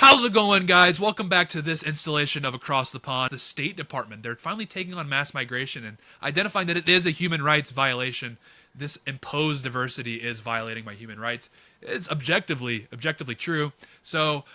How's it going, guys? Welcome back to this installation of Across the Pond. The State Department, they're finally taking on mass migration and identifying that it is a human rights violation. This imposed diversity is violating my human rights. It's objectively true. So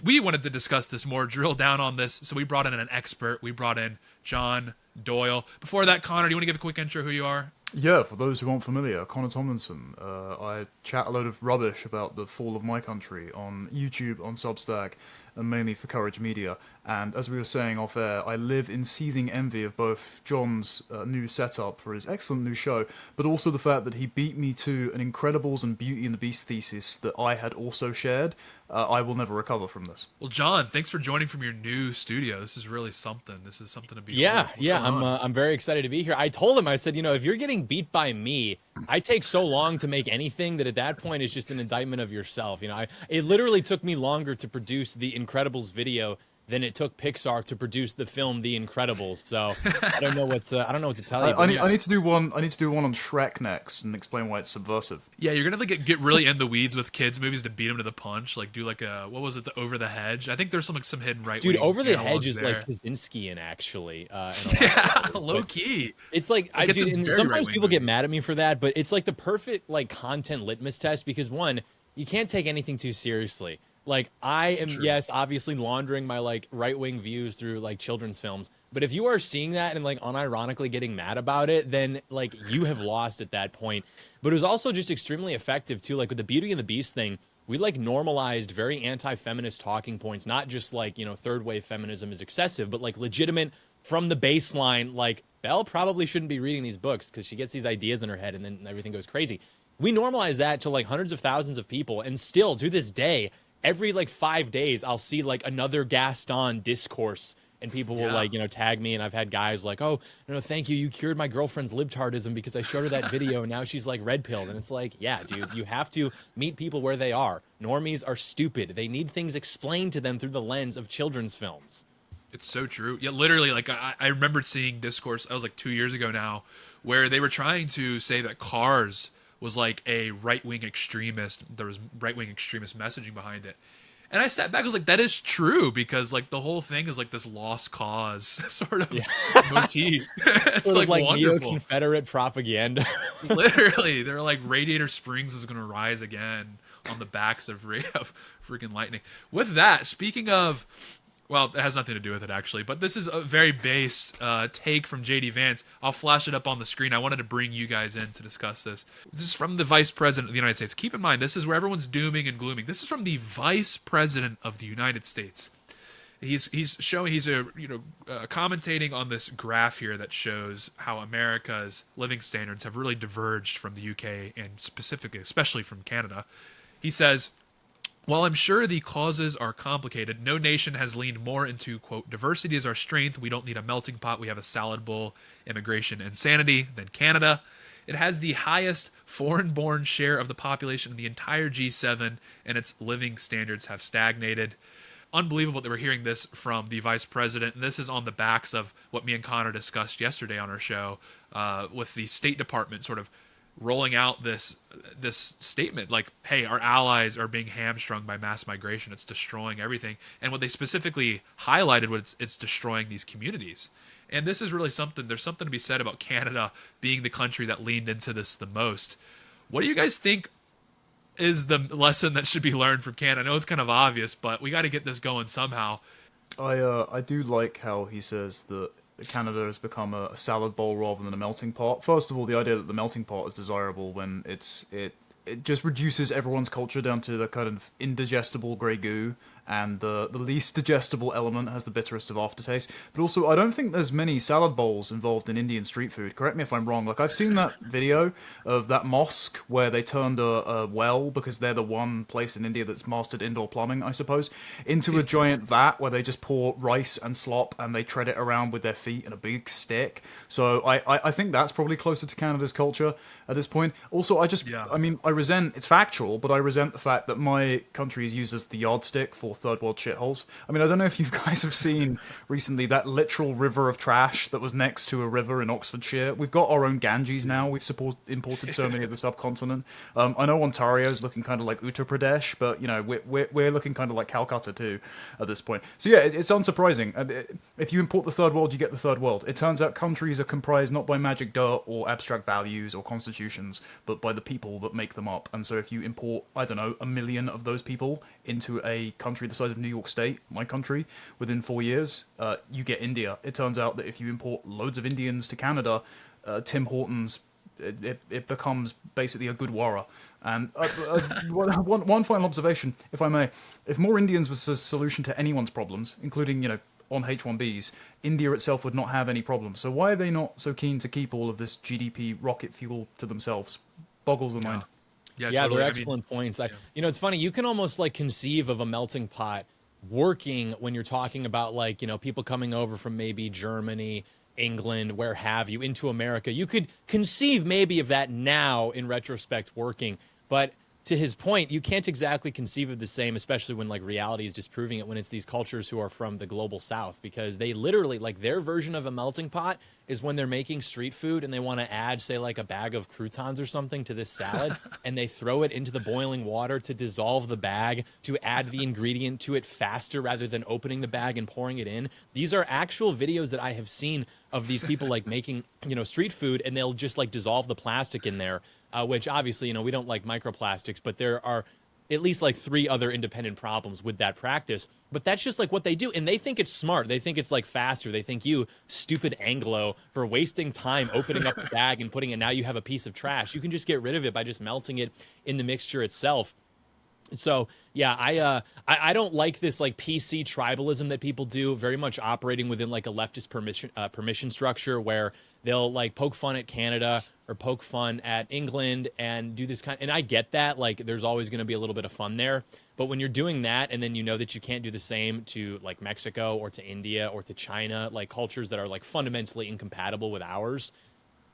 we wanted to discuss this more, drill down on this. So we brought in an expert. We brought in John Doyle. Before that, Connor, do you want to give a quick intro who you are? Yeah, for those who aren't familiar, Connor Tomlinson. I chat a load of rubbish about the fall of my country on YouTube, on Substack, and mainly for Courage Media. And as we were saying off air, I live in seething envy of both John's new setup for his excellent new show, but also the fact that he beat me to an Incredibles and Beauty and the Beast thesis that I had also shared. I will never recover from this. Well, John, thanks for joining from your new studio. This is really something. This is something to be. Yeah. I'm very excited to be here. I told him, I said, if you're getting beat by me, I take so long to make anything that at that point it's just an indictment of yourself. It literally took me longer to produce the Incredibles video than it took Pixar to produce the film The Incredibles. So I don't know what to tell you. I need to do one. I need to do one on Shrek next and explain why it's subversive. Yeah, you're gonna get really in the weeds with kids movies to beat them to the punch. Like do like a what was it, the Over the Hedge? I think there's some hidden right. Dude, Over the Hedge is like Kaczynskian actually. Yeah, low key. It's like and sometimes people get mad at me for that, but it's like the perfect like content litmus test because one, you can't take anything too seriously. Like, I am, yes, obviously laundering my, like, right-wing views through, like, children's films. But if you are seeing that and, like, unironically getting mad about it, then, like, you have lost at that point. But it was also just extremely effective, too. Like, with the Beauty and the Beast thing, we, like, normalized very anti-feminist talking points. Not just, like, third-wave feminism is excessive, but, like, legitimate from the baseline, like, Belle probably shouldn't be reading these books because she gets these ideas in her head and then everything goes crazy. We normalized that to, like, hundreds of thousands of people. And still, to this day, every like 5 days I'll see like another Gaston discourse and people will like, tag me. And I've had guys like, oh, no, thank you. You cured my girlfriend's libtardism because I showed her that video and now she's like red pilled. And it's like, yeah, dude, you have to meet people where they are. Normies are stupid. They need things explained to them through the lens of children's films. It's so true. Yeah, literally, like I remembered seeing discourse, I was like 2 years ago now, where they were trying to say that Cars was like a right-wing extremist. There was right-wing extremist messaging behind it. And I sat back, I was like, that is true, because like the whole thing is like this lost cause sort of motif. It's sort like of wonderful. Neo-Confederate propaganda. Literally, they're like Radiator Springs is going to rise again on the backs of freaking lightning. With that, speaking of, well, it has nothing to do with it, actually. But this is a very based take from JD Vance. I'll flash it up on the screen. I wanted to bring you guys in to discuss this. This is from the Vice President of the United States. Keep in mind, this is where everyone's dooming and glooming. This is from the Vice President of the United States. He's commentating on this graph here that shows how America's living standards have really diverged from the UK and specifically, especially from Canada. He says, while I'm sure the causes are complicated, no nation has leaned more into, quote, diversity is our strength. We don't need a melting pot. We have a salad bowl, immigration, insanity than Canada. It has the highest foreign-born share of the population in the entire G7, and its living standards have stagnated. Unbelievable that we're hearing this from the vice president, and this is on the backs of what me and Connor discussed yesterday on our show with the State Department sort of rolling out this statement like, hey, our allies are being hamstrung by mass migration. It's destroying everything. And what they specifically highlighted was it's destroying these communities. And this is really something, there's something to be said about Canada being the country that leaned into this the most. What do you guys think is the lesson that should be learned from Canada? I know it's kind of obvious, but we got to get this going somehow. I do like how he says that Canada has become a salad bowl rather than a melting pot. First of all, the idea that the melting pot is desirable when it just reduces everyone's culture down to the kind of indigestible grey goo, and the least digestible element has the bitterest of aftertaste. But also, I don't think there's many salad bowls involved in Indian street food. Correct me if I'm wrong. Like, I've seen that video of that mosque where they turned a well, because they're the one place in India that's mastered indoor plumbing, I suppose, into a giant vat where they just pour rice and slop and they tread it around with their feet and a big stick. So I think that's probably closer to Canada's culture at this point. Also, I resent, it's factual, but I resent the fact that my country is used as the yardstick for third world shitholes. I mean, I don't know if you guys have seen recently that literal river of trash that was next to a river in Oxfordshire. We've got our own Ganges now. We've imported so many of the subcontinent. I know Ontario's looking kind of like Uttar Pradesh, but we're looking kind of like Calcutta too at this point. So yeah, it's unsurprising. And if you import the third world, you get the third world. It turns out countries are comprised not by magic dirt or abstract values or constitutions, but by the people that make them up. And so if you import, I don't know, 1 million of those people into a country the size of New York State, my country, within 4 years, you get India. It turns out that if you import loads of Indians to Canada, Tim Hortons, it becomes basically a good Gurdwara. And one final observation, if I may. If more Indians was a solution to anyone's problems, including, on H-1Bs, India itself would not have any problems. So why are they not so keen to keep all of this GDP rocket fuel to themselves? Boggles the mind. Yeah, yeah, totally. they're excellent points. It's funny. You can almost like conceive of a melting pot working when you're talking about like, people coming over from maybe Germany, England, where have you, into America. You could conceive maybe of that now in retrospect working, but to his point, you can't exactly conceive of the same, especially when like reality is disproving it, when it's these cultures who are from the global south, because they literally, like, their version of a melting pot is when they're making street food and they want to add, say, like a bag of croutons or something to this salad, and they throw it into the boiling water to dissolve the bag, to add the ingredient to it faster rather than opening the bag and pouring it in. These are actual videos that I have seen of these people like making, street food, and they'll just like dissolve the plastic in there. Which obviously, we don't like microplastics, but there are at least like 3 other independent problems with that practice. But that's just like what they do. And they think it's smart. They think it's like faster. They think you, stupid Anglo, for wasting time opening up the bag and putting it, now you have a piece of trash. You can just get rid of it by just melting it in the mixture itself. So yeah, I don't like this like PC tribalism that people do, very much operating within like a leftist permission structure where they'll like poke fun at Canada or poke fun at England and do this and I get that, like there's always going to be a little bit of fun there, but when you're doing that and then you know that you can't do the same to like Mexico or to India or to China, like cultures that are like fundamentally incompatible with ours.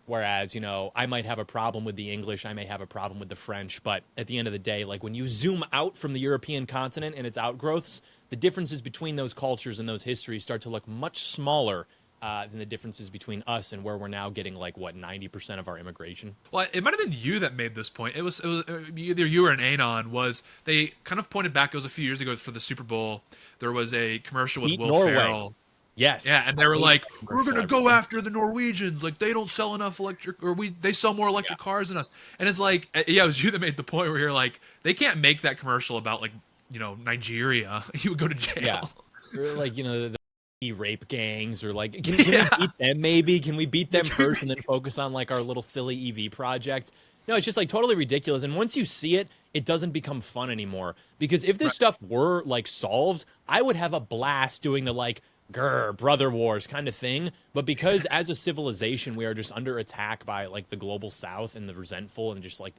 Whereas, I might have a problem with the English, I may have a problem with the French, but at the end of the day, like when you zoom out from the European continent and its outgrowths, the differences between those cultures and those histories start to look much smaller than the differences between us and where we're now getting like, 90% of our immigration. Well, it might have been you that made this point. It was either you or an Anon. Was they kind of pointed back, it was a few years ago for the Super Bowl, there was a commercial with Beat Will Norway. Ferrell. Yes. Yeah, and they were like, we're going to go after the Norwegians. Like, they don't sell enough they sell more electric cars than us. And it's like, yeah, it was you that made the point where you're like, they can't make that commercial about, like, Nigeria. You would go to jail. Yeah. Or like, the rape gangs, or like, can we beat them maybe? Can we beat them first and then focus on, like, our little silly EV project? No, it's just, like, totally ridiculous. And once you see it, it doesn't become fun anymore. Because if this stuff were, like, solved, I would have a blast doing the, like, grr, brother wars kind of thing. But because as a civilization we are just under attack by like the global south and the resentful and just like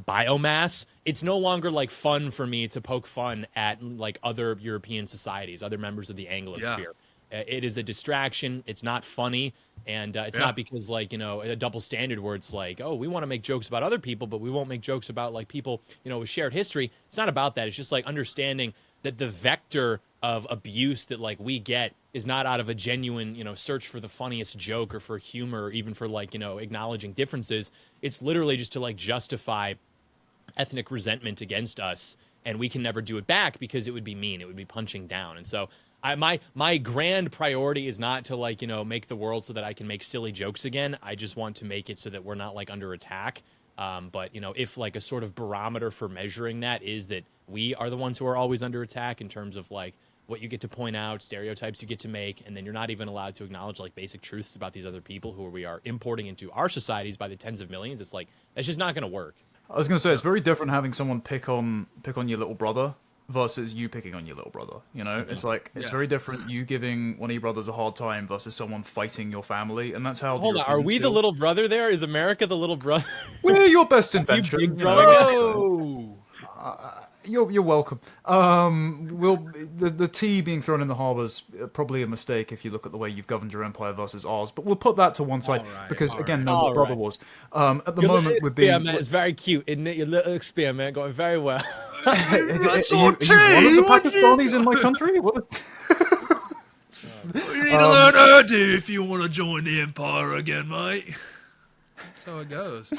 biomass, it's no longer like fun for me to poke fun at like other European societies, other members of the Anglosphere. It is a distraction. It's not funny. And it's not because like, a double standard where it's like, oh, we want to make jokes about other people, but we won't make jokes about like people, with shared history. It's not about that. It's just like understanding that the vector of abuse that like we get is not out of a genuine, search for the funniest joke or for humor or even for like, acknowledging differences. It's literally just to like justify ethnic resentment against us. And we can never do it back because it would be mean. It would be punching down. And so my grand priority is not to like, make the world so that I can make silly jokes again. I just want to make it so that we're not like under attack. But, if like a sort of barometer for measuring that is that we are the ones who are always under attack in terms of like what you get to point out, stereotypes you get to make, and then you're not even allowed to acknowledge like basic truths about these other people who we are importing into our societies by the tens of millions. It's like, that's just not going to work. I was going to say, it's very different having someone pick on your little brother versus you picking on your little brother. It's like, it's very different you giving one of your brothers a hard time versus someone fighting your family. And that's how Hold on, are we the little brother there? Is America the little brother? We're your best invention. You big brother? Whoa! You're welcome. The tea being thrown in the harbour is probably a mistake if you look at the way you've governed your empire versus ours. But we'll put that to one side because again, no brother wars. At the moment, we're being. Experiment is very cute, isn't it? Your little experiment going very well. That's Are all you one of the what do you Pakistanis in my country? What? You need to learn Urdu if you want to join the empire again, mate. That's how it goes.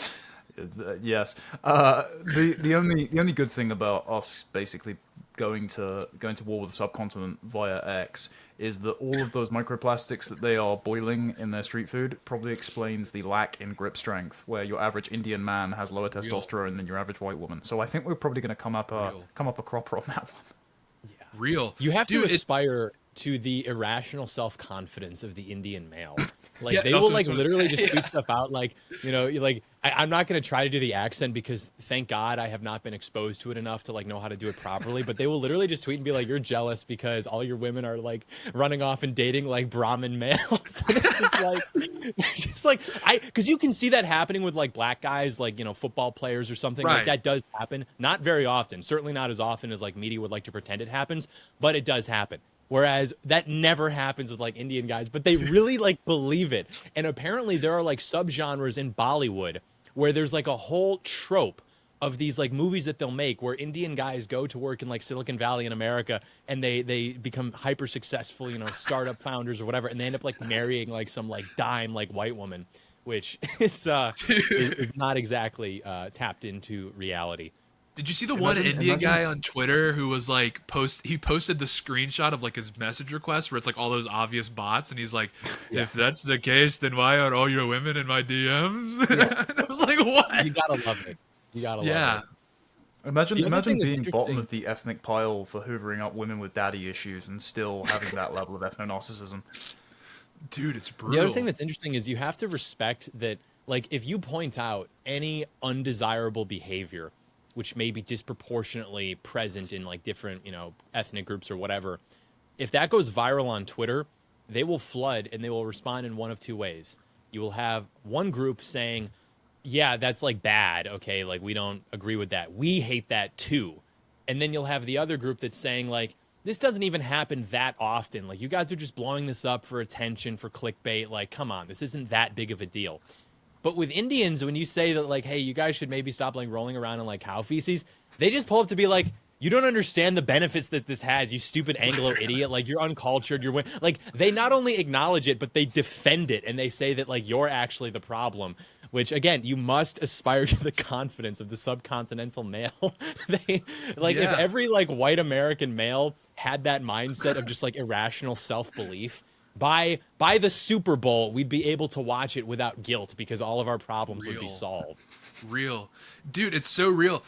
Yes. The only good thing about us basically going to war with the subcontinent via X is that all of those microplastics that they are boiling in their street food probably explains the lack in grip strength, where your average Indian man has lower testosterone than your average white woman. So I think we're probably going to come up a cropper on that one. Real. You have Dude, to aspire to the irrational self-confidence of the Indian male. Like Yeah, they that's will what I like was gonna literally say, just tweet yeah. stuff out like, like I'm not going to try to do the accent because thank God I have not been exposed to it enough to like know how to do it properly, but they will literally just tweet and be like, you're jealous because all your women are like running off and dating like Brahmin males. And it's just like because you can see that happening with like black guys, like, football players or something. Like Right. that does happen. Not very often, certainly not as often as like media would like to pretend it happens, but it does happen. Whereas that never happens with like Indian guys, but they really like believe it. And apparently there are like subgenres in Bollywood where there's like a whole trope of these like movies that they'll make where Indian guys go to work in like Silicon Valley in America and they become hyper successful, startup founders or whatever, and they end up like marrying like some like dime like white woman, which is not exactly tapped into reality. Did you see the one Indian Imagine. guy on Twitter who was like he posted the screenshot of like his message request where it's like all those obvious bots and he's like, if that's the case, then why are all your women in my DMs? And I was like, what? You gotta love it. You gotta love Yeah. it. Imagine The other thing that's being bottom interesting- of the ethnic pile for hoovering up women with daddy issues and still having that level of ethno-narcissism. Dude, it's brutal. The other thing that's interesting is you have to respect that, like, if you point out any undesirable behavior, which may be disproportionately present in like different, ethnic groups or whatever, if that goes viral on Twitter, they will flood and they will respond in one of two ways. You will have one group saying, yeah, that's like bad. Okay. Like we don't agree with that. We hate that too. And then you'll have the other group that's saying like, this doesn't even happen that often. Like you guys are just blowing this up for attention, for clickbait. Like, come on, this isn't that big of a deal. But with Indians, when you say that, like, hey, you guys should maybe stop, like, rolling around in, like, cow feces, they just pull up to be like, you don't understand the benefits that this has, you stupid Anglo idiot. Like, you're uncultured. Like, they not only acknowledge it, but they defend it. And they say that, like, you're actually the problem. Which, again, you must aspire to the confidence of the subcontinental male. If every, like, white American male had that mindset of just, like, irrational self-belief, by the Super Bowl, we'd be able to watch it without guilt because all of our problems would be solved. Real. Dude, it's so real.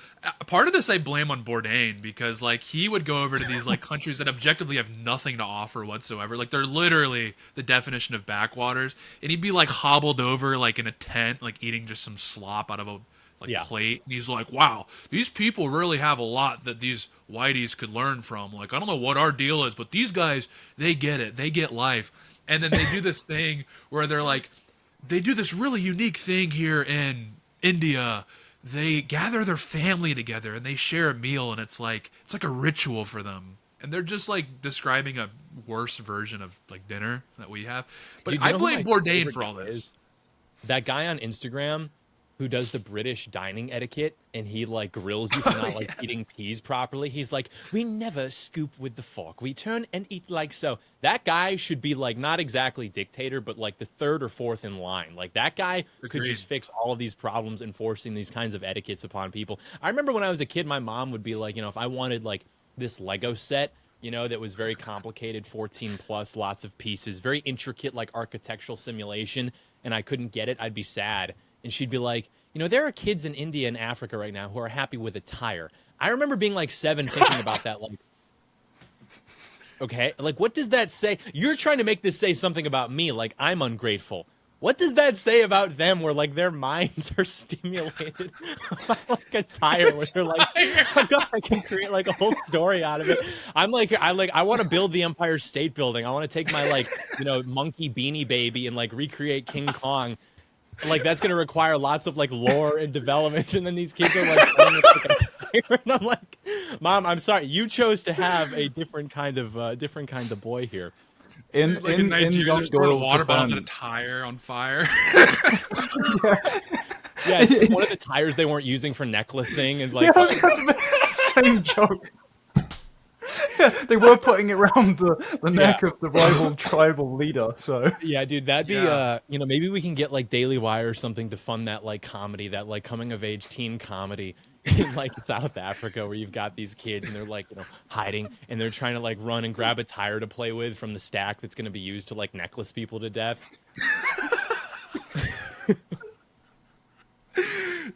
Part of this I blame on Bourdain because, like, he would go over to these, like, countries that objectively have nothing to offer whatsoever. Like, they're literally the definition of backwaters. And he'd be, like, hobbled over, like, in a tent, like, eating just some slop out of a plate. And he's like, wow, these people really have a lot that these whiteys could learn from. Like, I don't know what our deal is, but these guys, they get it. They get life. And then they do this thing where they're like, they do this really unique thing here in India. They gather their family together and they share a meal, and it's like a ritual for them. And they're just like describing a worse version of like dinner that we have. But Dude, I blame Bourdain for all this. That guy on Instagram who does the British dining etiquette and he like grills you for not like eating peas properly. He's like, we never scoop with the fork. We turn and eat like so. That guy should be like not exactly dictator, but like the third or fourth in line. Like that guy could just fix all of these problems enforcing these kinds of etiquettes upon people. I remember when I was a kid, my mom would be like, if I wanted like this Lego set, that was very complicated, 14 plus, lots of pieces, very intricate, like architectural simulation, and I couldn't get it, I'd be sad. And she'd be like, there are kids in India and Africa right now who are happy with a tire. I remember being like 7 thinking about that. Like, okay, like what does that say? You're trying to make this say something about me, like I'm ungrateful. What does that say about them where like their minds are stimulated by like a tire where they're like, oh God, I can create like a whole story out of it. I want to build the Empire State Building. I want to take my like, monkey beanie baby and like recreate King Kong. Like that's going to require lots of like lore and development. And then these kids are like, and I'm like, Mom, I'm sorry. You chose to have a different kind of boy here. In Nigeria, John there's pouring Doyle's water bottles in a defense, tire on fire. Yeah, it's one of the tires they weren't using for necklacing, and like, Yeah, I was going to make the same joke. Yeah, they were putting it around the neck of the rival tribal leader. So yeah, dude, that'd be Yeah. maybe we can get like Daily Wire or something to fund that like comedy, that like coming of age teen comedy in like South Africa, where you've got these kids and they're like hiding and they're trying to like run and grab a tire to play with from the stack that's going to be used to like necklace people to death.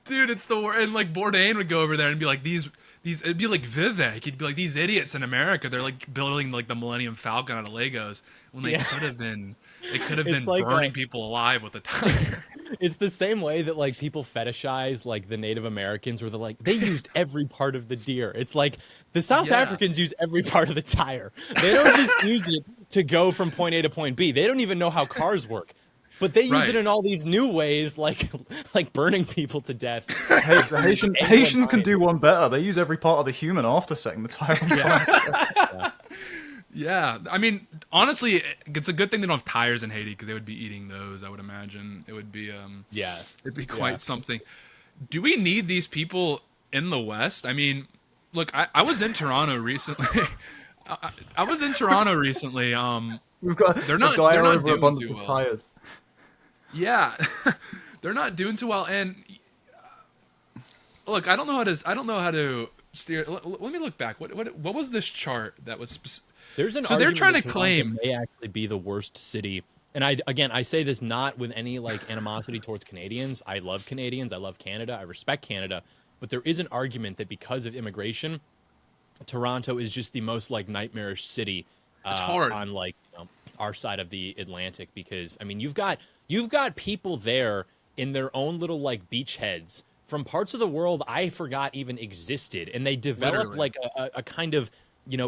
Dude, it's the worst. And like Bourdain would go over there and be like, these. It'd be like Vivek. He'd be like, these idiots in America. They're like building like the Millennium Falcon out of Legos when they could have been. They could have been like burning people alive with a tire. It's the same way that like people fetishize like the Native Americans, where they're like they used every part of the deer. It's like the South Africans use every part of the tire. They don't just use it to go from point A to point B. They don't even know how cars work. But they use it in all these new ways, like burning people to death. hey, the Haitians can do one better. They use every part of the human after setting the tire on fire. Yeah, I mean, honestly, it's a good thing they don't have tires in Haiti because they would be eating those. I would imagine it would be it'd be quite something. Do we need these people in the West? I mean, look, I was in Toronto recently. I was in Toronto recently. We've got they're not over doing abundance too of well. tires. Yeah, they're not doing too well. And look, I don't know how to steer. Let me look back. What was this chart that was? There's an so they're trying to that claim may actually be the worst city. And I say this not with any like animosity towards Canadians. I love Canadians. I love Canada. I respect Canada. But there is an argument that because of immigration, Toronto is just the most like nightmarish city it's hard. on like our side of the Atlantic, because I mean you've got people there in their own little like beachheads from parts of the world I forgot even existed, and they developed like a kind of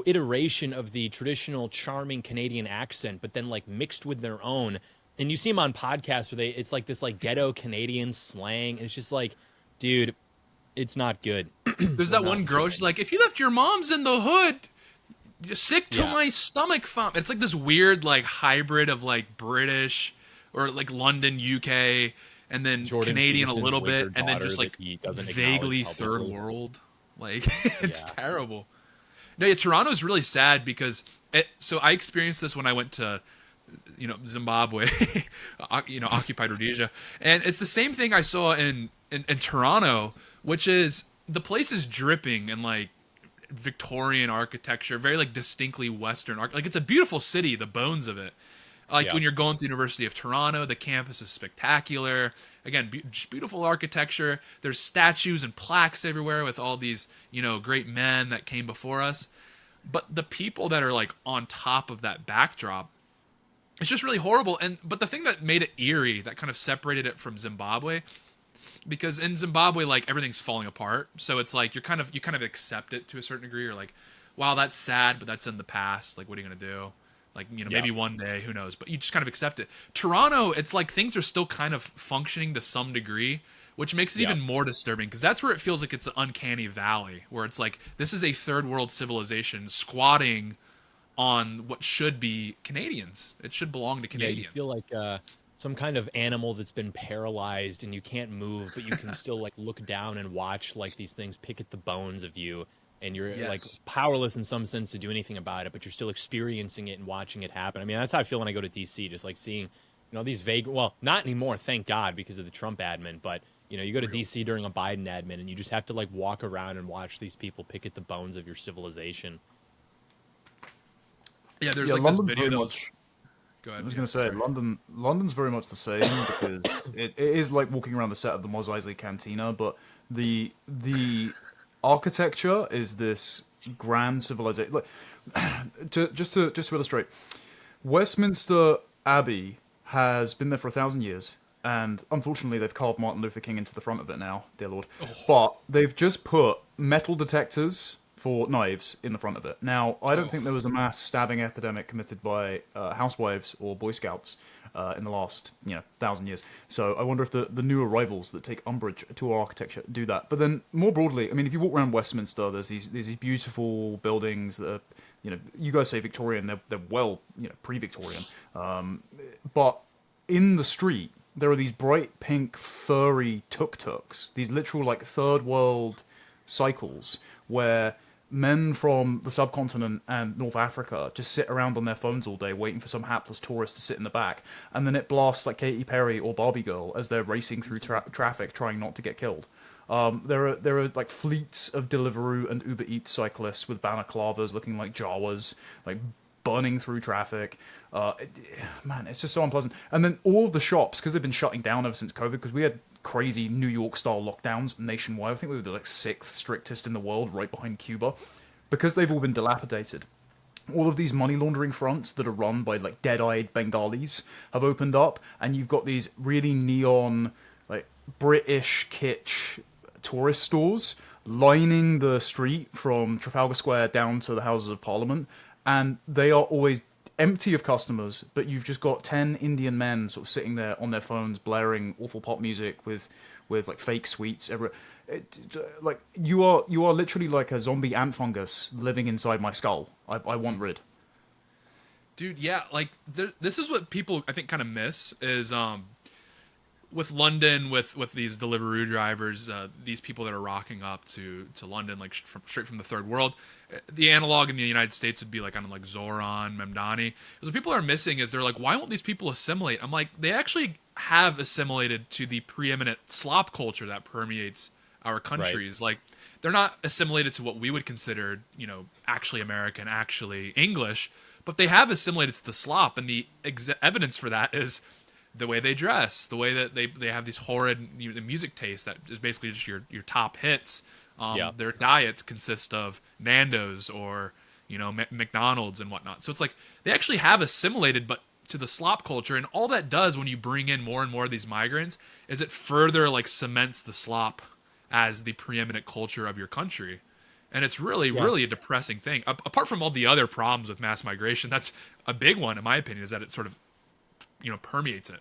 iteration of the traditional charming Canadian accent, but then like mixed with their own. And you see them on podcasts where it's like this like ghetto Canadian slang, and it's just like, dude, it's not good. There's that one girl. She's like, if you left your mom's in the hood, you're sick to my stomach. It's like this weird like hybrid of like British or like London, UK, and then Jordan Canadian Peterson's a little bit, weird and then daughter just like that he doesn't vaguely acknowledge third publicly. world. Like it's terrible. No, yeah, Toronto's really sad because so I experienced this when I went to Zimbabwe, occupied Rhodesia, and it's the same thing I saw in Toronto, which is the place is dripping in like Victorian architecture, very like distinctly Western like it's a beautiful city, the bones of it. Like when you're going to the University of Toronto, the campus is spectacular. Again, just beautiful architecture. There's statues and plaques everywhere with all these, great men that came before us. But the people that are like on top of that backdrop, it's just really horrible. But the thing that made it eerie, that kind of separated it from Zimbabwe, because in Zimbabwe, like everything's falling apart. So it's like you kind of accept it to a certain degree. You're like, wow, that's sad, but that's in the past. Like, what are you gonna do? Like, maybe one day, who knows? But you just kind of accept it. Toronto, it's like things are still kind of functioning to some degree, which makes it even more disturbing, because that's where it feels like it's an uncanny valley, where it's like this is a third world civilization squatting on what should be Canadians. It should belong to Canadians. Yeah, you feel like some kind of animal that's been paralyzed and you can't move, but you can still like look down and watch like these things pick at the bones of you. And you're like powerless in some sense to do anything about it, but you're still experiencing it and watching it happen. I mean, that's how I feel when I go to DC, just like seeing, these vague, well, not anymore, thank God, because of the Trump admin, but you go to DC during a Biden admin and you just have to like walk around and watch these people pick at the bones of your civilization. Yeah, there's like this video that was... Go ahead. I was going to say, London's very much the same, because it is like walking around the set of the Mos Eisley Cantina, but the architecture is this grand civilization. Like, just to illustrate, Westminster Abbey has been there for 1,000 years, and unfortunately they've carved Martin Luther King into the front of it now, dear Lord. But they've just put metal detectors for knives in the front of it. Now, I don't think there was a mass stabbing epidemic committed by housewives or Boy Scouts in the last 1,000 years. So I wonder if the new arrivals that take umbrage to our architecture do that. But then more broadly, I mean, if you walk around Westminster, there's these beautiful buildings that are, you guys say Victorian, they're well, pre-Victorian. But in the street, there are these bright pink furry tuk-tuks, these literal like third world cycles where men from the subcontinent and North Africa just sit around on their phones all day waiting for some hapless tourist to sit in the back, and then it blasts like Katy Perry or Barbie Girl as they're racing through traffic trying not to get killed. There are like fleets of Deliveroo and Uber Eats cyclists with balaclavas looking like Jawas, like burning through traffic. Man, it's just so unpleasant. And then all of the shops, because they've been shutting down ever since COVID, because we had crazy New York style lockdowns nationwide. I think we were the like sixth strictest in the world, right behind Cuba, because they've all been dilapidated. All of these money laundering fronts that are run by like dead-eyed Bengalis have opened up, and you've got these really neon, like British kitsch tourist stores lining the street from Trafalgar Square down to the Houses of Parliament, and they are always empty of customers, but you've just got 10 Indian men sort of sitting there on their phones blaring awful pop music with like fake sweets everywhere. Like you are literally like a zombie ant fungus living inside my skull. I want rid. Dude, yeah, like this is what people I think kind of miss is with London, with these Deliveroo drivers, these people that are rocking up to London, like straight from the third world. The analog in the United States would be like like Zoran, Memdani. What people are missing is they're like, why won't these people assimilate? I'm like, they actually have assimilated to the preeminent slop culture that permeates our countries. Right. Like, they're not assimilated to what we would consider, actually American, actually English, but they have assimilated to the slop, and the evidence for that is the way they dress, the way that they have these horrid music tastes that is basically just your top hits. Their diets consist of Nando's or McDonald's and whatnot. So it's like they actually have assimilated, but to the slop culture, and all that does when you bring in more and more of these migrants is it further like cements the slop as the preeminent culture of your country. And it's really a depressing thing. Apart from all the other problems with mass migration, that's a big one in my opinion, is that it sort of permeates it.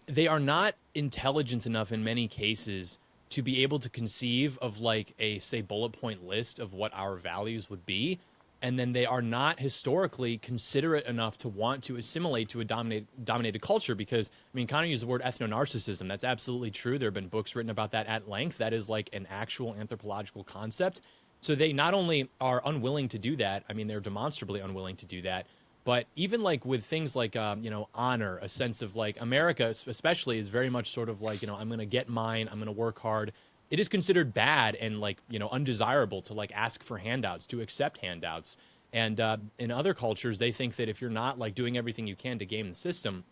They are not intelligent enough in many cases to be able to conceive of like a, say, bullet point list of what our values would be. And then they are not historically considerate enough to want to assimilate to a dominated culture, because, I mean, Connor used the word ethno-narcissism. That's absolutely true. There have been books written about that at length. That is like an actual anthropological concept. So they not only are unwilling to do that, I mean, they're demonstrably unwilling to do that, but even like with things like, honor, a sense of like America especially is very much sort of like, I'm going to get mine, I'm going to work hard. It is considered bad and like, undesirable to like ask for handouts, to accept handouts. And in other cultures, they think that if you're not like doing everything you can to game the system,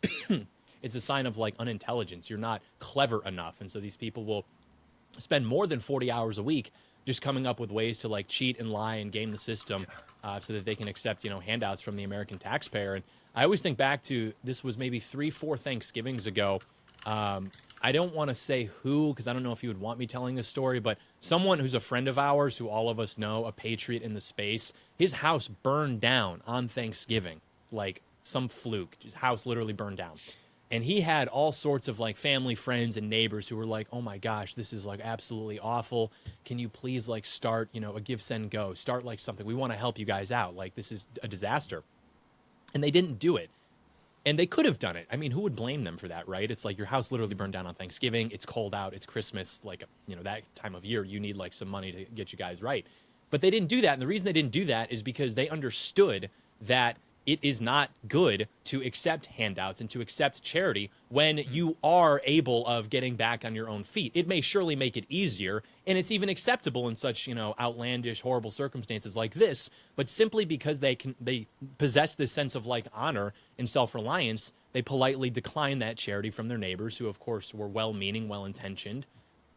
it's a sign of like unintelligence. You're not clever enough. And so these people will spend more than 40 hours a week just coming up with ways to like cheat and lie and game the system so that they can accept, handouts from the American taxpayer. And I always think back to, this was maybe 3-4 Thanksgivings ago. I don't want to say who, because I don't know if you would want me telling this story, but someone who's a friend of ours, who all of us know, a patriot in the space, his house burned down on Thanksgiving, like some fluke. His house literally burned down. And he had all sorts of like family, friends, and neighbors who were like, oh my gosh, this is like absolutely awful. Can you please like start, a give, send, go, start like something. We want to help you guys out. Like, this is a disaster. And they didn't do it. And they could have done it. I mean, who would blame them for that, right? It's like your house literally burned down on Thanksgiving. It's cold out. It's Christmas. Like, that time of year, you need like some money to get you guys right. But they didn't do that. And the reason they didn't do that is because they understood that it is not good to accept handouts and to accept charity when you are able of getting back on your own feet. It may surely make it easier, and it's even acceptable in such, outlandish, horrible circumstances like this, but simply because they possess this sense of like honor and self-reliance, they politely decline that charity from their neighbors, who of course were well-meaning, well-intentioned.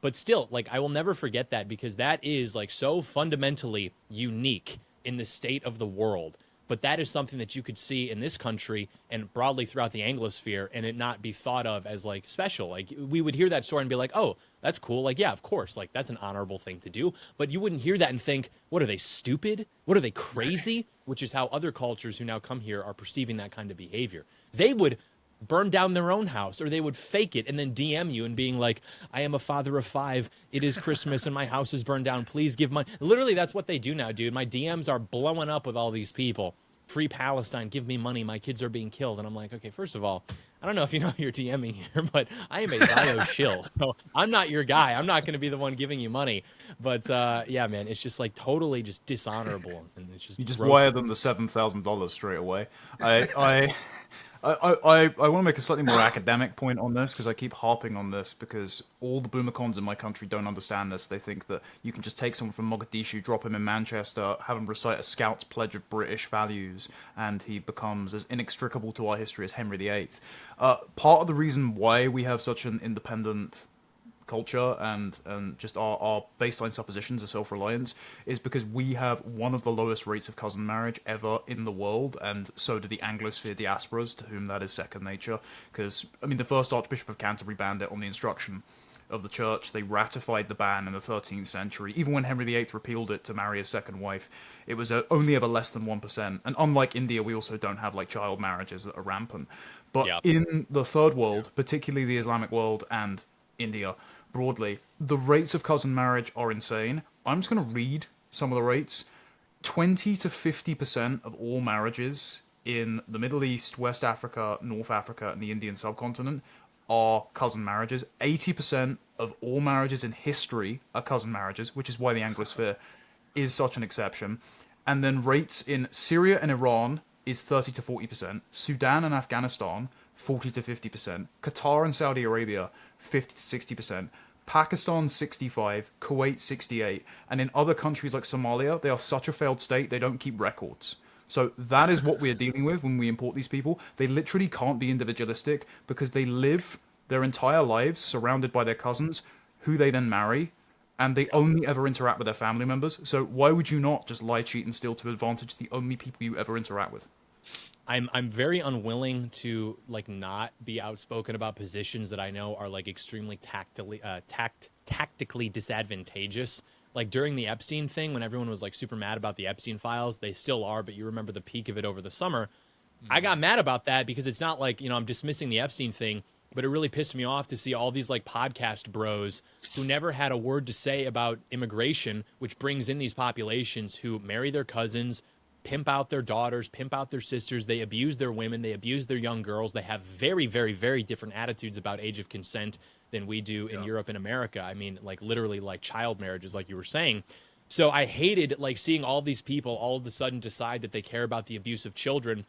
But still, like, I will never forget that, because that is like so fundamentally unique in the state of the world. But that is something that you could see in this country and broadly throughout the Anglosphere, and it not be thought of as like special. Like, we would hear that story and be like, oh, that's cool. Like, yeah, of course. Like, that's an honorable thing to do. But you wouldn't hear that and think, what are they, stupid? What are they, crazy? Which is how other cultures who now come here are perceiving that kind of behavior. They would burn down their own house, or they would fake it and then DM you and being like, I am a father of 5. It is Christmas and my house is burned down. Please give money. Literally, that's what they do now, dude. My DMs are blowing up with all these people free Palestine, give me money, my kids are being killed. And I'm like, okay, first of all, I don't know if you know you're DMing here, but I am a Zio shill, so I'm not your guy. I'm not going to be the one giving you money. But yeah, man, it's just like totally just dishonorable, and it's just You just broken. wire them the $7,000 straight away. I want to make a slightly more academic point on this because I keep harping on this because all the boomercons in my country don't understand this. They think that you can just take someone from Mogadishu, drop him in Manchester, have him recite a Scout's pledge of British values, and he becomes as inextricable to our history as Henry VIII. Part of the reason why we have such an independent culture and just our baseline suppositions of self-reliance is because we have one of the lowest rates of cousin marriage ever in the world, and so do the Anglosphere diasporas, to whom that is second nature. Because, I mean, the first Archbishop of Canterbury banned it on the instruction of the church. They ratified the ban in the 13th century. Even when Henry VIII repealed it to marry his second wife, it was only ever less than 1%. And unlike India, we also don't have like child marriages that are rampant. But in the third world, particularly the Islamic world and India broadly, the rates of cousin marriage are insane. I'm just going to read some of the rates. 20 to 50% of all marriages in the Middle East, West Africa, North Africa, and the Indian subcontinent are cousin marriages. 80% of all marriages in history are cousin marriages, which is why the Anglosphere is such an exception. And then rates in Syria and Iran is 30 to 40%. Sudan and Afghanistan, 40 to 50%. Qatar and Saudi Arabia, 50 to 60%. Pakistan 65, Kuwait 68, and in other countries like Somalia, they are such a failed state, they don't keep records. So that is what we are dealing with when we import these people. They literally can't be individualistic because they live their entire lives surrounded by their cousins, who they then marry, and they only ever interact with their family members. So why would you not just lie, cheat, and steal to advantage the only people you ever interact with? I'm very unwilling to like not be outspoken about positions that I know are like extremely tactically disadvantageous. Like during the Epstein thing, when everyone was like super mad about the Epstein files, they still are, but you remember the peak of it over the summer. I got mad about that because it's not like, you know, I'm dismissing the Epstein thing, but it really pissed me off to see all these like podcast bros who never had a word to say about immigration, which brings in these populations who marry their cousins, pimp out their daughters, pimp out their sisters. They abuse their women. They abuse their young girls. They have very, very, very different attitudes about age of consent than we do in Europe and America. I mean, like literally like child marriages, like you were saying. So I hated like seeing all these people all of a sudden decide that they care about the abuse of children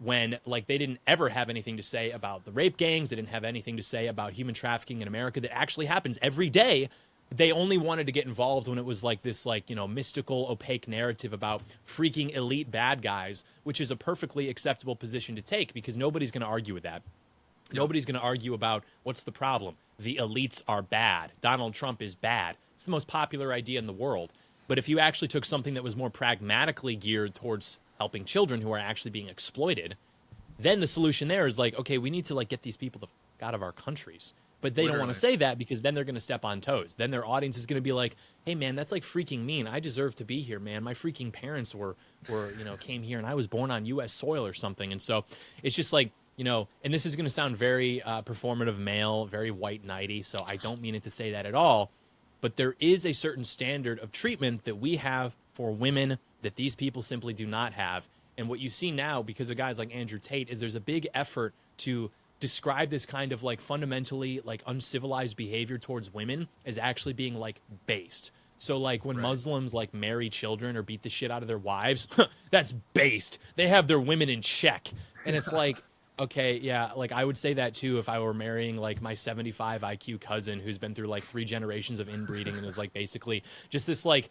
when like they didn't ever have anything to say about the rape gangs. They didn't have anything to say about human trafficking in America that actually happens every day. They only wanted to get involved when it was like this, like, you know, mystical, opaque narrative about freaking elite bad guys, which is a perfectly acceptable position to take because nobody's going to argue with that. Nobody's going to argue about what's the problem. The elites are bad. Donald Trump is bad. It's the most popular idea in the world. But if you actually took something that was more pragmatically geared towards helping children who are actually being exploited, then the solution there is like, okay, we need to like get these people the fuck out of our countries. But they don't want to say that because then they're going to step on toes. Then their audience is going to be like, hey, man, that's like freaking mean. I deserve to be here, man. My freaking parents were you know, came here and I was born on U.S. soil or something. And so it's just like, you know, and this is going to sound very performative male, very white knighty. So I don't mean it to say that at all. But there is a certain standard of treatment that we have for women that these people simply do not have. And what you see now, because of guys like Andrew Tate, is there's a big effort to describe this kind of like fundamentally like uncivilized behavior towards women as actually being like based. So like when Muslims like marry children or beat the shit out of their wives, that's based. They have their women in check. And it's like, okay, yeah, like I would say that too if I were marrying like my 75 IQ cousin who's been through like 3 generations of inbreeding and is like basically just this like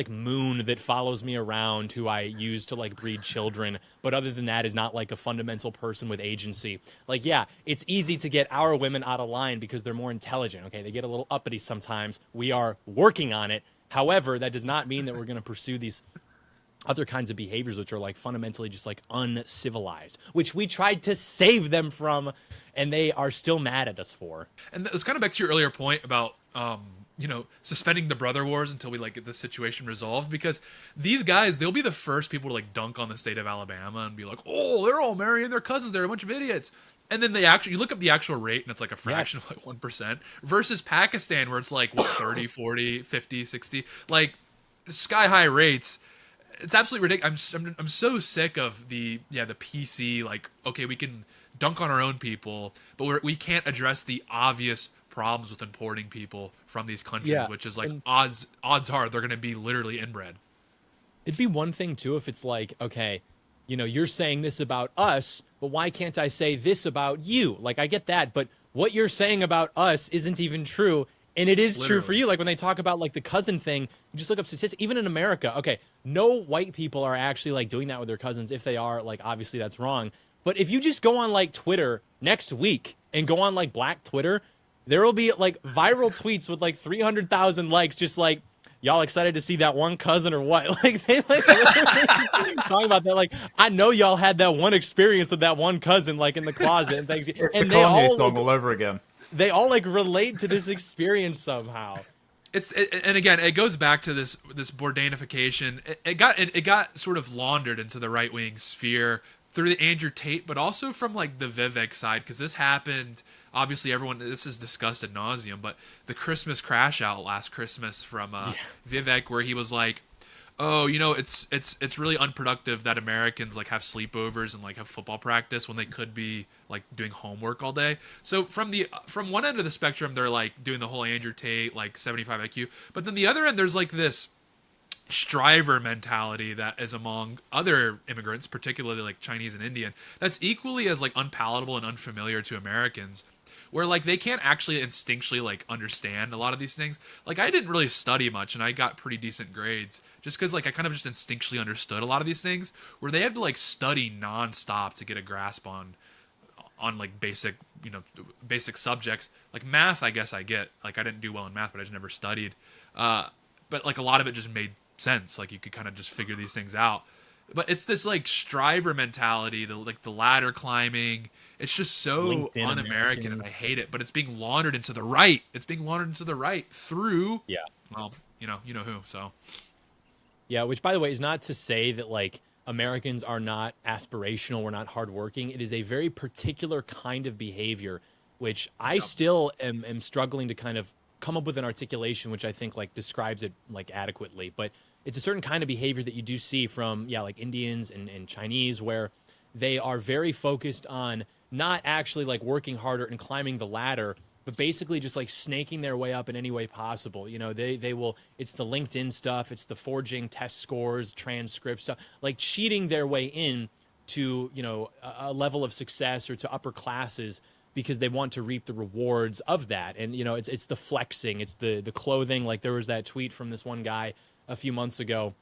moon that follows me around who I use to like breed children, but other than that is not like a fundamental person with agency. Like, yeah, it's easy to get our women out of line because they're more intelligent, okay? They get a little uppity sometimes. We are working on it. However, that does not mean that we're going to pursue these other kinds of behaviors which are like fundamentally just like uncivilized, which we tried to save them from and they are still mad at us for. And it's kind of back to your earlier point about you know, suspending the brother wars until we like get this situation resolved, because these guys, they'll be the first people to like dunk on the state of Alabama and be like, oh, they're all marrying their cousins, they're a bunch of idiots. And then you look up the actual rate and it's like a fraction of like 1% versus Pakistan where it's like what 30, 40, 50, 60, like sky high rates. it's absolutely ridiculous. I'm so sick of the PC, like, okay, we can dunk on our own people, but we can't address the obvious problems with importing people from these countries, Yeah, which is like and odds are they're going to be literally inbred. it'd be one thing too if it's like, okay, you're saying this about us, but why can't I say this about you? Like, I get that, but what you're saying about us isn't even true. And it is true for Literally. you. Like when they talk about like the cousin thing, you just look up statistics. Even in America, okay, no white people are actually like doing that with their cousins. If they are, like obviously that's wrong. But if you just go on like Twitter next week and go on like Black Twitter, there will be like viral tweets with like 300,000 likes, just like, y'all excited to see that one cousin or what? Like they like talking about that. Like I know y'all had that one experience with that one cousin, like in the closet and things. It's and the they Kanye all song like, all over again. they all like relate to this experience somehow. And again, it goes back to this Bourdainification. It got sort of laundered into the right wing sphere through the Andrew Tate, but also from like the Vivek side, because this happened. Obviously, this is discussed ad nauseum, but the Christmas crash out last Christmas from Vivek, where he was like, "Oh, it's really unproductive that Americans like have sleepovers and like have football practice when they could be like doing homework all day." So from one end of the spectrum, they're like doing the whole Andrew Tate like 75 IQ, but then the other end, there's like this striver mentality that is among other immigrants, particularly like Chinese and Indian, that's equally as like unpalatable and unfamiliar to Americans, where like they can't actually instinctually like understand a lot of these things. Like I didn't really study much and I got pretty decent grades just because like I kind of just instinctually understood a lot of these things, where they had to like study nonstop to get a grasp on like basic subjects. Like math, I guess I get. Like I didn't do well in math, but I just never studied. But like a lot of it just made sense. Like you could kind of just figure these things out. But it's this like striver mentality, the ladder climbing. It's just so LinkedIn un-American, and Americans. I hate it. But it's being laundered into the right. It's being laundered into the right through, Yeah. well, you know who. So Yeah, which by the way is not to say that like Americans are not aspirational, we're not hardworking. It is a very particular kind of behavior, which I still am struggling to kind of come up with an articulation which I think like describes it like adequately. But it's a certain kind of behavior that you do see from like Indians and Chinese, where they are very focused on not actually like working harder and climbing the ladder, but basically just like snaking their way up in any way possible. They will, it's the LinkedIn stuff, it's the forging test scores, transcripts, stuff, like cheating their way in to, a level of success or to upper classes because they want to reap the rewards of that. And, it's the flexing, it's the clothing. Like there was that tweet from this one guy a few months ago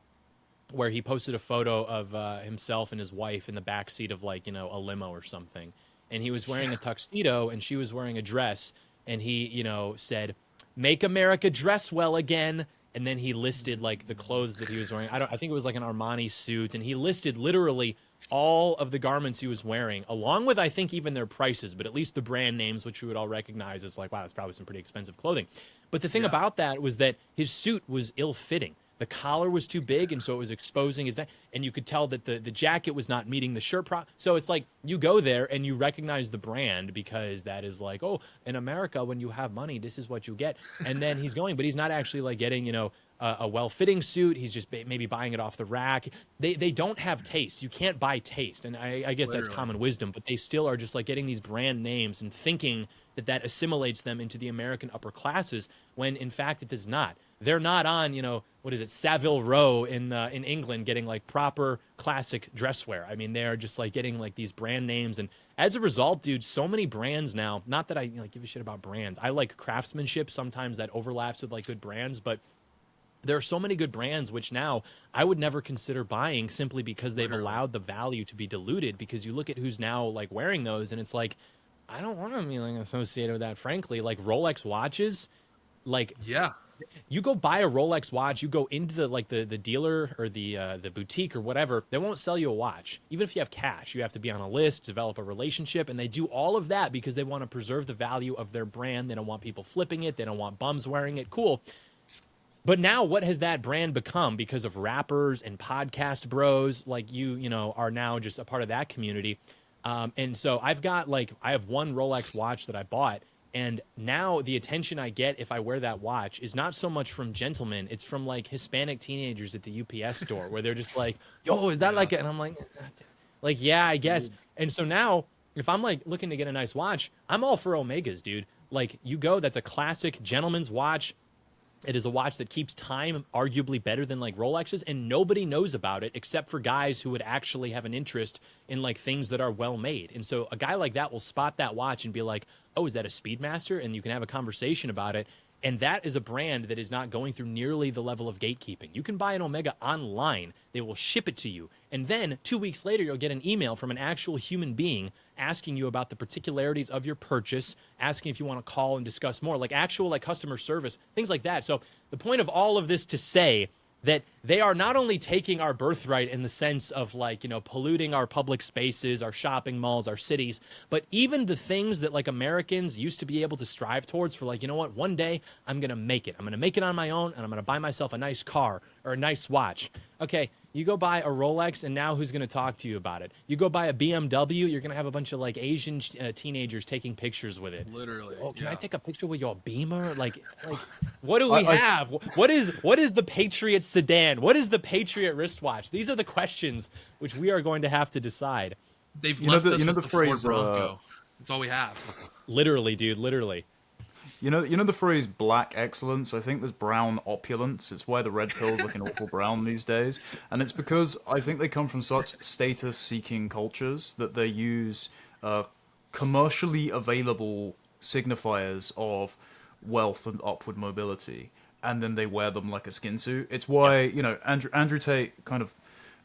where he posted a photo of himself and his wife in the backseat of like, a limo or something. And he was wearing a tuxedo and she was wearing a dress. And he, said, "Make America dress well again." And then he listed like the clothes that he was wearing. I think it was like an Armani suit. And he listed literally all of the garments he was wearing, along with, I think, even their prices, but at least the brand names, which we would all recognize as like, wow, that's probably some pretty expensive clothing. But the thing about that was that his suit was ill-fitting. The collar was too big, and so it was exposing his neck. And you could tell that the jacket was not meeting the shirt So it's like you go there and you recognize the brand because that is like, oh, in America, when you have money, this is what you get. And then he's going, but he's not actually like getting, a well-fitting suit. He's just maybe buying it off the rack. They don't have taste. You can't buy taste. And I guess that's common wisdom, but they still are just like getting these brand names and thinking that assimilates them into the American upper classes when in fact it does not. They're not on, Savile Row in England getting like proper classic dress wear. I mean, they're just like getting like these brand names. And as a result, dude, so many brands now, not that I give a shit about brands. I like craftsmanship. Sometimes that overlaps with like good brands, but there are so many good brands which now I would never consider buying simply because they've allowed the value to be diluted, because you look at who's now like wearing those and it's like, I don't want to be like associated with that, frankly. Like Rolex watches, like you go buy a Rolex watch, you go into the dealer or the boutique or whatever, they won't sell you a watch. Even if you have cash, you have to be on a list, develop a relationship, and they do all of that because they want to preserve the value of their brand. They don't want people flipping it. They don't want bums wearing it. Cool. But now what has that brand become because of rappers and podcast bros like you are now just a part of that community. And so I have one Rolex watch that I bought, And now the attention I get if I wear that watch is not so much from gentlemen, it's from like Hispanic teenagers at the UPS store where they're just like, yo, is that like it? And I'm like, yeah, I guess. And so now if I'm like looking to get a nice watch, I'm all for Omegas, dude. Like you go, that's a classic gentleman's watch. It is a watch that keeps time arguably better than like Rolexes, and nobody knows about it except for guys who would actually have an interest in like things that are well made. And so a guy like that will spot that watch and be like, oh, is that a Speedmaster? And you can have a conversation about it. And that is a brand that is not going through nearly the level of gatekeeping. You can buy an Omega online. They will ship it to you. And then 2 weeks later, you'll get an email from an actual human being asking you about the particularities of your purchase, asking if you want to call and discuss more, like actual like customer service, things like that. So the point of all of this to say that they are not only taking our birthright in the sense of like, you know, polluting our public spaces, our shopping malls, our cities, but even the things that like Americans used to be able to strive towards for like, you know what, one day I'm going to make it. I'm going to make it on my own and I'm going to buy myself a nice car or a nice watch. Okay, you go buy a Rolex and now who's going to talk to you about it? You go buy a BMW, you're going to have a bunch of like Asian teenagers taking pictures with it. Literally. Oh, can I take a picture with your Beamer? Like what do we have? What is the Patriot sedan? What is the Patriot wristwatch? These are the questions which we are going to have to decide. They've left us with the phrase, Ford Bronco. That's all we have. Literally, dude, literally. You know the phrase black excellence? I think there's brown opulence. It's why the red pill's looking awful brown these days. And it's because I think they come from such status-seeking cultures that they use commercially available signifiers of wealth and upward mobility, and then they wear them like a skin suit. It's why, you know, Andrew Tate kind of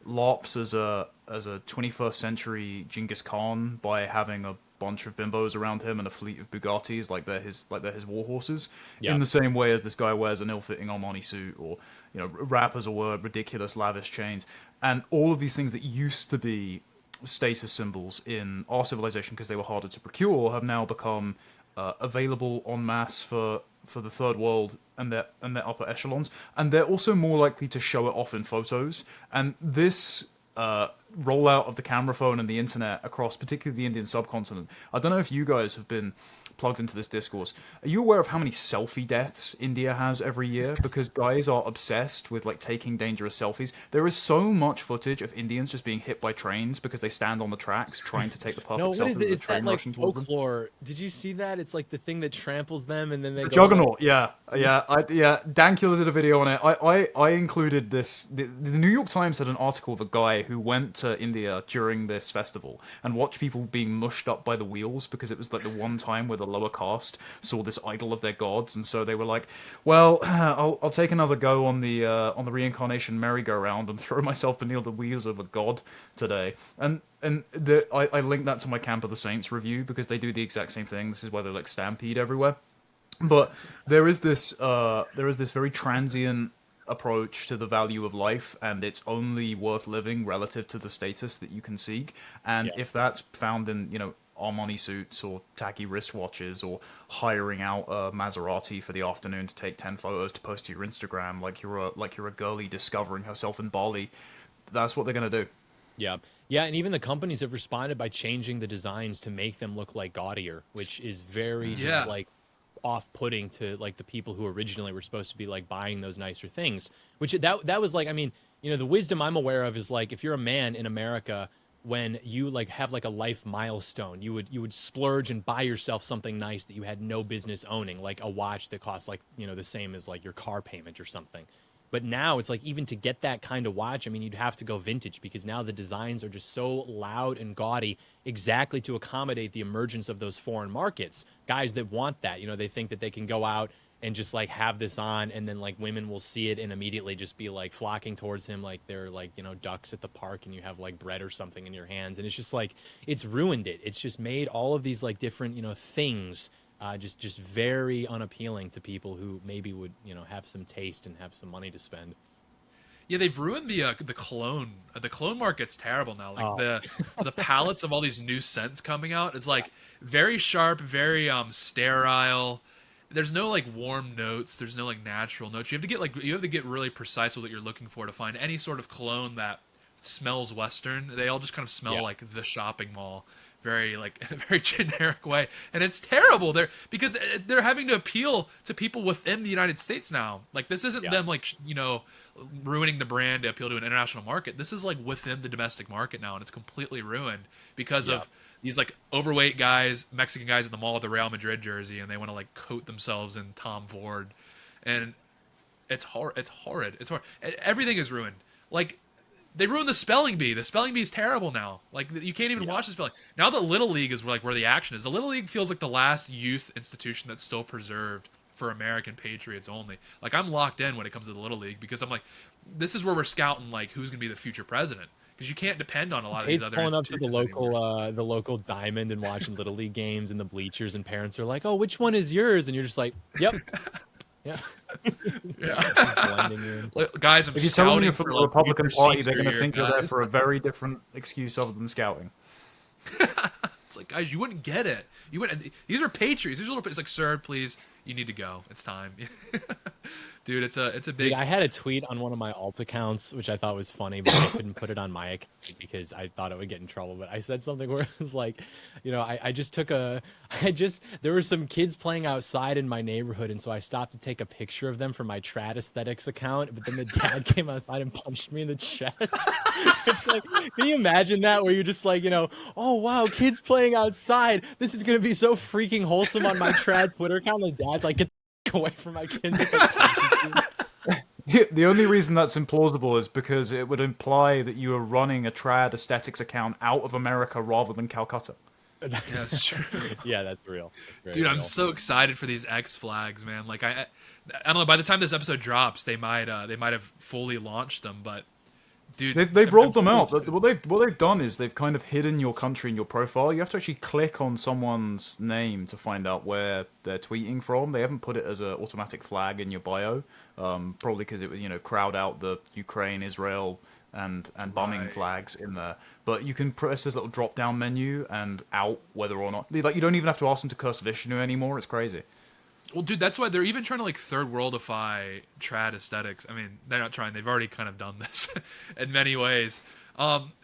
lops as a 21st century Genghis Khan by having a bunch of bimbos around him and a fleet of Bugattis like they're his war horses. Yeah. In the same way as this guy wears an ill-fitting Armani suit, or, you know, rappers will wear ridiculous lavish chains, and all of these things that used to be status symbols in our civilization because they were harder to procure have now become available en masse for the third world and their upper echelons, and they're also more likely to show it off in photos. And this rollout of the camera phone and the internet across particularly the Indian subcontinent, I don't know if you guys have been plugged into this discourse. Are you aware of how many selfie deaths India has every year? Because guys are obsessed with like taking dangerous selfies. There is so much footage of Indians just being hit by trains because they stand on the tracks trying to take the perfect selfie with the train rushing towards them. Folklore. Did you see that? It's like the thing that tramples them and then they The go Juggernaut, yeah. Dan Killer did a video on it. I included this. The New York Times had an article of a guy who went to India during this festival and watched people being mushed up by the wheels because it was like the one time where the lower caste saw this idol of their gods, and so they were like, well, I'll take another go on the reincarnation merry-go-round and throw myself beneath the wheels of a god today. And I linked that to my Camp of the Saints review because they do the exact same thing. This is why they like stampede everywhere. But there is this very transient approach to the value of life, and it's only worth living relative to the status that you can seek. And if that's found in, you know, Armani suits or tacky wristwatches or hiring out a Maserati for the afternoon to take 10 photos to post to your Instagram like you're a girlie discovering herself in Bali, that's what they're gonna do. Yeah, and even the companies have responded by changing the designs to make them look like gaudier, which is very just like off-putting to like the people who originally were supposed to be like buying those nicer things. Which that was like, I mean, you know, the wisdom I'm aware of is like if you're a man in America, when you like have like a life milestone, you would splurge and buy yourself something nice that you had no business owning, like a watch that costs like, you know, the same as like your car payment or something. But now it's like even to get that kind of watch, I mean, you'd have to go vintage because now the designs are just so loud and gaudy exactly to accommodate the emergence of those foreign markets. Guys that want that, you know, they think that they can go out and just like have this on and then like women will see it and immediately just be like flocking towards him like they're like, you know, ducks at the park and you have like bread or something in your hands. And it's just like, it's ruined it. It's just made all of these like different, you know, things just very unappealing to people who maybe would, you know, have some taste and have some money to spend. Yeah, they've ruined the cologne. The cologne market's terrible now. Like the palettes of all these new scents coming out, it's like very sharp, very sterile. There's no like warm notes. There's no like natural notes. You have to get really precise with what you're looking for to find any sort of cologne that smells Western. They all just kind of smell like the shopping mall, very like in a very generic way, and it's terrible. Because they're having to appeal to people within the United States now. Like this isn't them like ruining the brand to appeal to an international market. This is like within the domestic market now, and it's completely ruined because of these like overweight guys, Mexican guys at the mall with the Real Madrid jersey, and they want to like coat themselves in Tom Ford, and it's horrid. It's horrid. Everything is ruined. Like they ruined the spelling bee. The spelling bee is terrible now. Like you can't even watch the spelling. Now the Little League is like where the action is. The Little League feels like the last youth institution that's still preserved for American patriots only. Like I'm locked in when it comes to the Little League because I'm like, this is where we're scouting like who's gonna be the future president. Because you can't depend on a lot of these other pulling up to the institutions local diamond and watching Little League games in the bleachers, and parents are like, "Oh, which one is yours?" And you're just like, "Yep, yeah." Yeah. Guys, I'm If you're telling me scouting for the like, Republican future Party, they're senior going to think you're year there guys. for a very different excuse other than scouting. It's like, guys, you wouldn't get it. You wouldn't. These are patriots. These are little. It's like, sir, please, you need to go. It's time, dude. It's a big. Dude, I had a tweet on one of my alt accounts, which I thought was funny, but I couldn't put it on my account because I thought it would get in trouble. But I said something where it was like, there were some kids playing outside in my neighborhood, and so I stopped to take a picture of them for my trad aesthetics account. But then the dad came outside and punched me in the chest. It's like, can you imagine that? Where you're just like, oh wow, kids playing outside. This is gonna be so freaking wholesome on my trad Twitter account. The dad's like, get the away from my kid. The only reason that's implausible is because it would imply that you are running a trad aesthetics account out of America rather than Calcutta. Yeah, that's true. Yeah, that's real. That's Dude, real. I'm so excited for these X flags, man. Like I don't know. By the time this episode drops, they might have fully launched them. But dude, They've rolled them so out. excited. What they've done is they've kind of hidden your country in your profile. You have to actually click on someone's name to find out where they're tweeting from. They haven't put it as an automatic flag in your bio, probably because it would crowd out the Ukraine, Israel, and bombing flags in there. But you can press this little drop down menu and out whether or not you don't even have to ask them to curse Vishnu anymore. It's crazy. Well, dude, that's why they're even trying to like third worldify trad aesthetics. I mean, they're not trying; they've already kind of done this in many ways.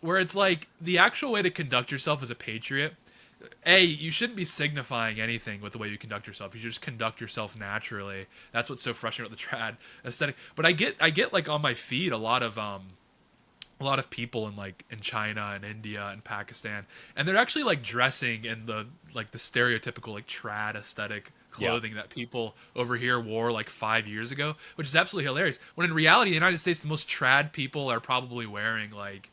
Where it's like the actual way to conduct yourself as a patriot. You shouldn't be signifying anything with the way you conduct yourself. You should just conduct yourself naturally. That's what's so frustrating about the trad aesthetic. But I get like on my feed a lot of people in China and India and Pakistan, and they're actually like dressing in the stereotypical like trad aesthetic clothing that people over here wore like 5 years ago, which is absolutely hilarious. When in reality, the United States, the most trad people are probably wearing like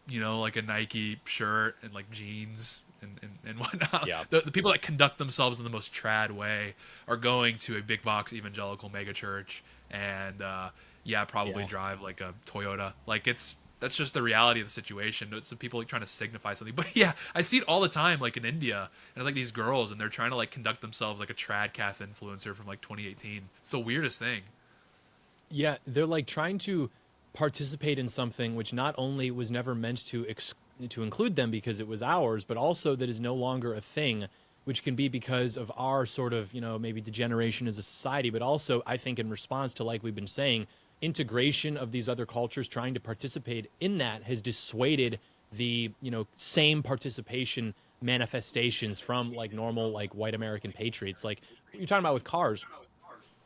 a Nike shirt and like jeans and whatnot. Yeah. The people that conduct themselves in the most trad way are going to a big box evangelical megachurch and probably drive like a Toyota. Like that's just the reality of the situation. It's the people like trying to signify something. But yeah, I see it all the time, like in India, and it's like these girls, and they're trying to like conduct themselves like a tradcath influencer from like 2018. It's the weirdest thing. Yeah, they're like trying to participate in something which not only was never meant to include them because it was ours, but also that is no longer a thing, which can be because of our sort of, maybe degeneration as a society, but also I think in response to, like we've been saying, integration of these other cultures trying to participate in that has dissuaded the same participation manifestations from like normal like white American patriots. Like you're talking about with cars,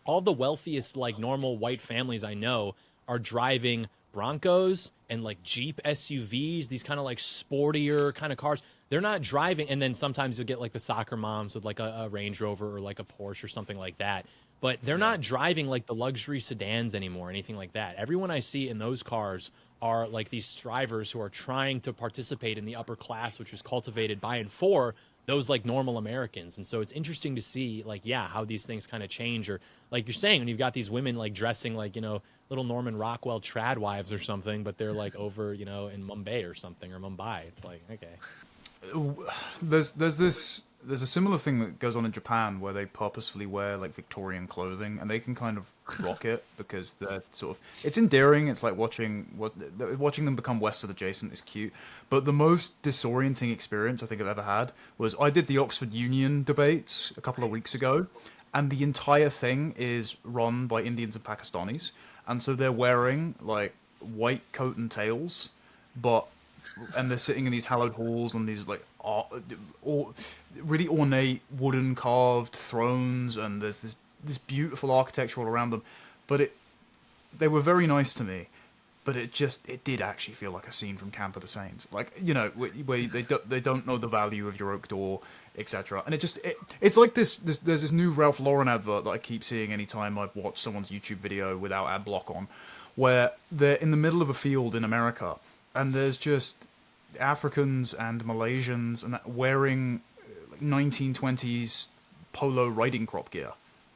all the wealthiest like normal white families I know are driving Broncos and like Jeep SUVs, these kind of like sportier kind of cars. They're not driving, and then sometimes you'll get like the soccer moms with like a Range Rover or like a Porsche or something like that. But they're not driving like the luxury sedans anymore, anything like that. Everyone I see in those cars are like these strivers who are trying to participate in the upper class, which was cultivated by and for those like normal Americans. And so it's interesting to see like, how these things kind of change. Or like you're saying, when you've got these women like dressing like, little Norman Rockwell trad wives or something, but they're like over, in Mumbai or something, or Mumbai. It's like, okay. There's a similar thing that goes on in Japan where they purposefully wear like Victorian clothing, and they can kind of rock it because they're sort of, it's endearing. It's like watching them become Western adjacent is cute. But the most disorienting experience I think I've ever had was I did the Oxford Union debates a couple of weeks ago, and the entire thing is run by Indians and Pakistanis, and so they're wearing like white coat and tails, but and they're sitting in these hallowed halls on these like really ornate wooden carved thrones, and there's this beautiful architecture all around them. But they were very nice to me, but it did actually feel like a scene from Camp of the Saints, like, you know, where they don't know the value of your oak door, etc. And it's like there's this new Ralph Lauren advert that I keep seeing anytime I watch someone's YouTube video without ad block on, where they're in the middle of a field in America, and there's just Africans and Malaysians and wearing 1920s polo riding crop gear,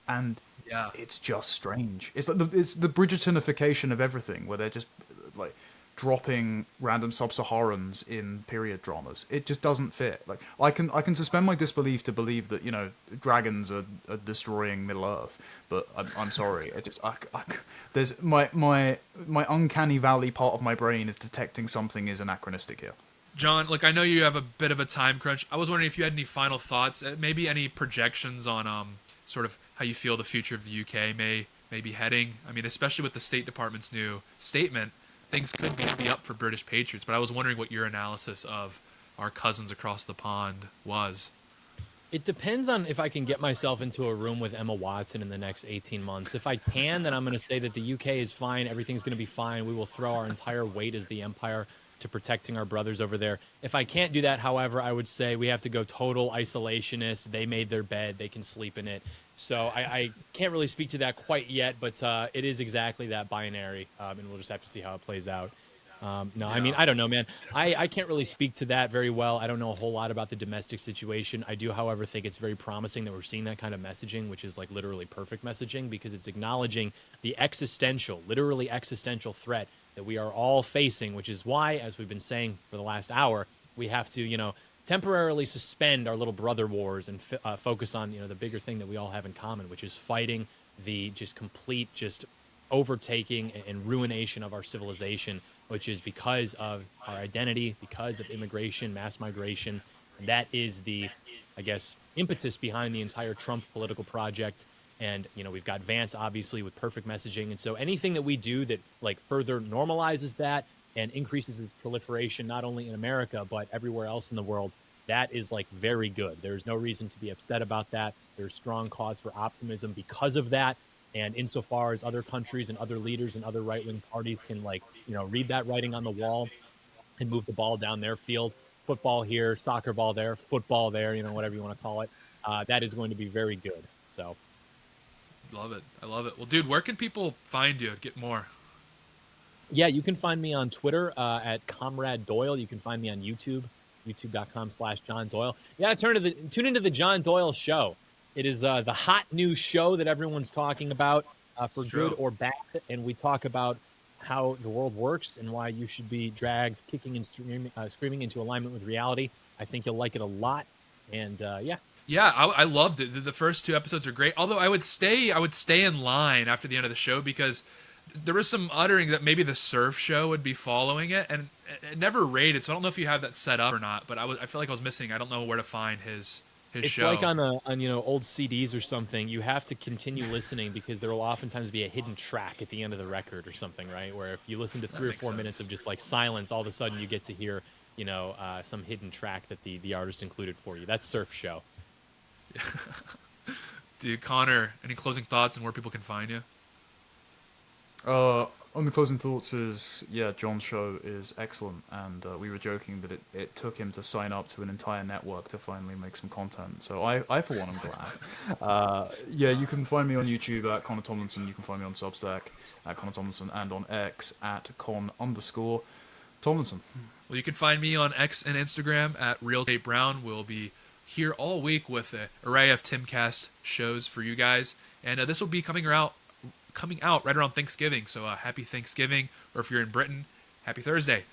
and Yeah. it's just strange. It's like it's the Bridgertonification of everything, where they're just like dropping random sub-Saharans in period dramas. It just doesn't fit. Like I can suspend my disbelief to believe that, you know, dragons are destroying Middle Earth, but I'm sorry. There's my uncanny valley part of my brain is detecting something is anachronistic here. John, like, I know you have a bit of a time crunch. I was wondering if you had any final thoughts, maybe any projections on sort of how you feel the future of the UK may be heading. I mean, especially with the State Department's new statement, things could be up for British patriots. But I was wondering what your analysis of our cousins across the pond was. It depends on if I can get myself into a room with Emma Watson in the next 18 months. If I can, then I'm going to say that the UK is fine. Everything's going to be fine. We will throw our entire weight as the empire to protecting our brothers over there. If I can't do that, however, I would say we have to go total isolationist. They made their bed. They can sleep in it. So I can't really speak to that quite yet, but it is exactly that binary, and we'll just have to see how it plays out. I mean, I don't know, man. I can't really speak to that very well. I don't know a whole lot about the domestic situation. I do, however, think it's very promising that we're seeing that kind of messaging, which is like literally perfect messaging, because it's acknowledging the literally existential threat that we are all facing, which is why, as we've been saying for the last hour, we have to, you know, temporarily suspend our little brother wars and focus on, you know, the bigger thing that we all have in common, which is fighting the just complete overtaking and ruination of our civilization, which is because of our identity, because of immigration, mass migration. And that is the, I guess, impetus behind the entire Trump political project. And, you know, we've got Vance, obviously, with perfect messaging. And so anything that we do that, like, further normalizes that and increases its proliferation, not only in America, but everywhere else in the world, that is, like, very good. There's no reason to be upset about that. There's strong cause for optimism because of that. And insofar as other countries and other leaders and other right-wing parties can, like, you know, read that writing on the wall and move the ball down their field, football here, soccer ball there, football there, you know, whatever you want to call it, that is going to be very good. So. Love it. I love it. Well, dude, where can people find you? Get more. Yeah, you can find me on Twitter at Comrade Doyle. You can find me on YouTube, youtube.com/John Doyle. Yeah, tune into the John Doyle Show. It is the hot new show that everyone's talking about for good or bad. And we talk about how the world works and why you should be dragged kicking and screaming into alignment with reality. I think you'll like it a lot. And yeah. Yeah, I loved it. The first 2 episodes are great. Although I would stay in line after the end of the show, because there was some uttering that maybe the surf show would be following it, and it never rated. So I don't know if you have that set up or not. But I feel like I was missing. I don't know where to find his it's show. It's like on you know, old CDs or something. You have to continue listening because there will oftentimes be a hidden track at the end of the record or something, right? Where if you listen to 3 or 4 minutes of just like silence, all of a sudden you get to hear, you know, some hidden track that the artist included for you. That's Surf Show. Dude, Connor, any closing thoughts on where people can find you? Only closing thoughts is, yeah, John's show is excellent, and we were joking that it took him to sign up to an entire network to finally make some content. So I for one, am glad. Yeah, you can find me on YouTube at Connor Tomlinson. You can find me on Substack at Connor Tomlinson, and on X at Con_Tomlinson. Well, you can find me on X and Instagram at RealTateBrown. We'll be here all week with an array of Timcast shows for you guys, and this will be coming out right around Thanksgiving. So happy Thanksgiving, or if you're in Britain, happy Thursday.